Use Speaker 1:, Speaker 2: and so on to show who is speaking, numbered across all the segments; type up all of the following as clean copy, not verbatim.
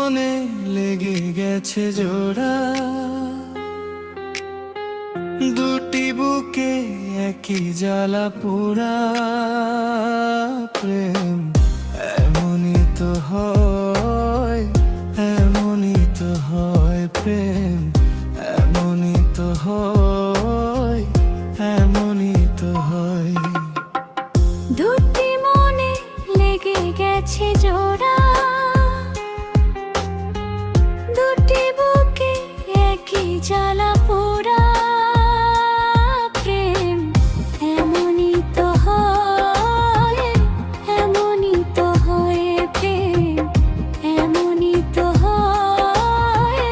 Speaker 1: মনে লেগে গেছে জোড়া, দুটি বুকে একই জ্বালা পোড়া। প্রেম এমনই তো হয়, এমনই তো হয়। প্রেম এমনই তো হয়, এমনই তো হয়।
Speaker 2: দুটি মনে লেগে গেছে জোড়া, দুটি বুকে একই জ্বালা পোড়া। প্রেম এমনই তো হয়, এমনই তো হয়। প্রেম এমনই তো হয়,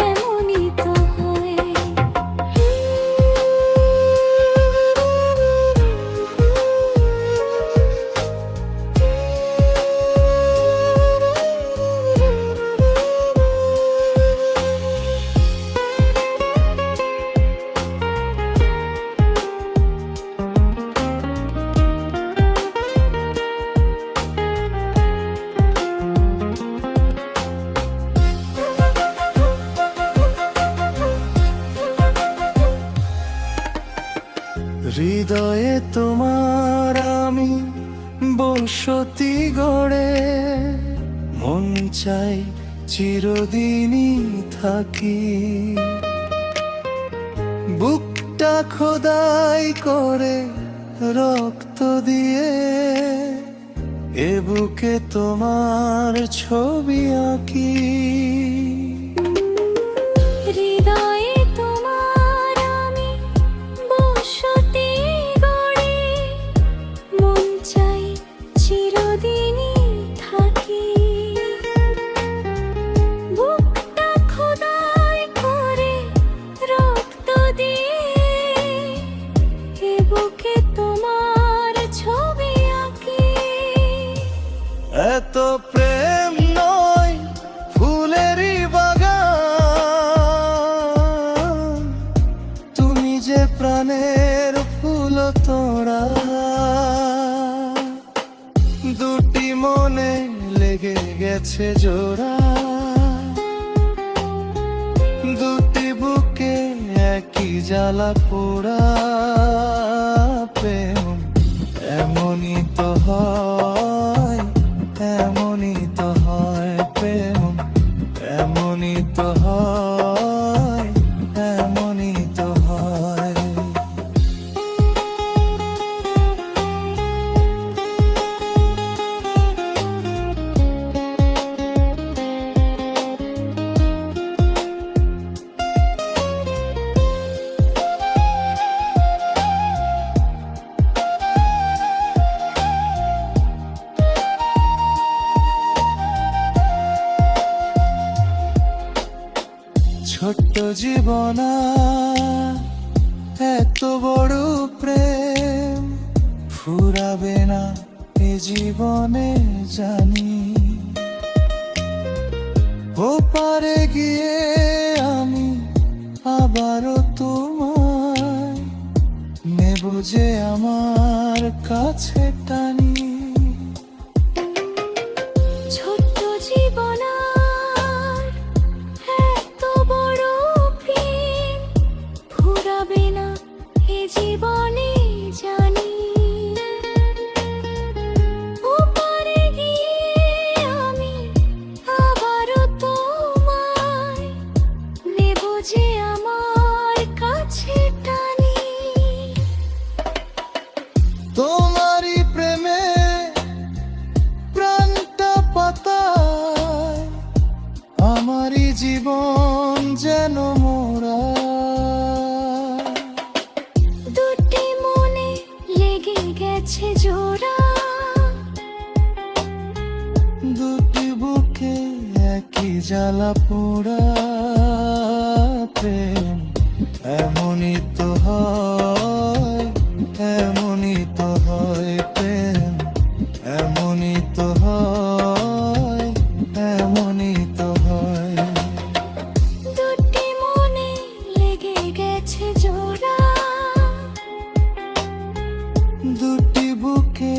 Speaker 2: এমনই তো হয়।
Speaker 1: হৃদয়ে তোমার আমি বসতি গড়ে, মন চাই চিরদিনই থাকি। বুকটা খোদাই করে রক্ত দিয়ে, এ বুকে তোমার ছবি আঁকি।
Speaker 2: হৃদয়ে তোমার আমি বসতি গড়ে, মন চাই চিরদিনই থাকি। বুকটা খোদাই করে রক্ত দিয়ে, এ বুকে তোমার ছবি আঁকি।
Speaker 1: এত প্রেম নয় ফুলেরই বাগান, তুমি যে প্রাণের ফুল তোড়া। দুটি মনে লেগে গেছে জোড়া, দুটি বুকে একই জ্বালা পোড়া। প্রেম এমনই তো হয়, এমনই তো হয়। প্রেম এমনই তো হয়, এমনই তো হয়। ছোট্ট জীবনা এত বড় প্রেম ফুরাবে না এ জীবনে জানি। ওপারে গিয়ে আমি আবারও তোমায় নেব যে আমার কাছে টানি।
Speaker 2: ছোট্ট জীবনার এত বড় প্রেম ফুরাবে না এ জীবনে জানি। ওপারে গিয়ে আমি আবারও তোমায় নেব যে আমার কাছে টানি।
Speaker 1: তোমারই প্রেমে প্রাণটা পাতায়, আমারই জীবন যেন মোরা।
Speaker 2: দুটি মনে লেগে গেছে জোড়া,
Speaker 1: দুটি বুকে একই জ্বালা পোড়া। প্রেম এমনই তো হয়, এমনই তো হয়। প্রেম এমনই তো হয়, এমনই তো হয়।
Speaker 2: দুটি মনে লেগে গেছে জোড়া,
Speaker 1: দুটি বুকে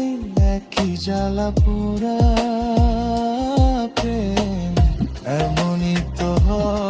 Speaker 1: একই জ্বালা পোড়া। প্রেম হয়।